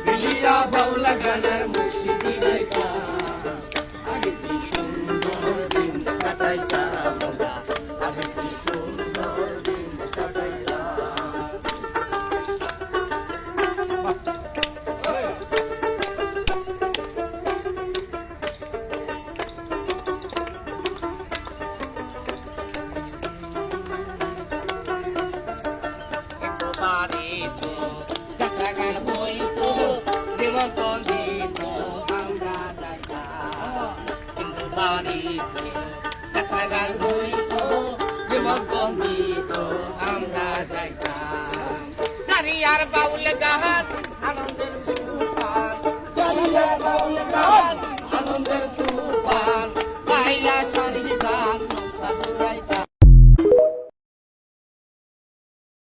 মিলিয়া বাউলা গানের মুর্শিদি গাইতা আগে কি সুন্দর দিন কাটাইতাম আগে কি সুন্দর দিন কাটাইতাম আর বাউল গান আনন্দের তুফান, বাউল গান আনন্দের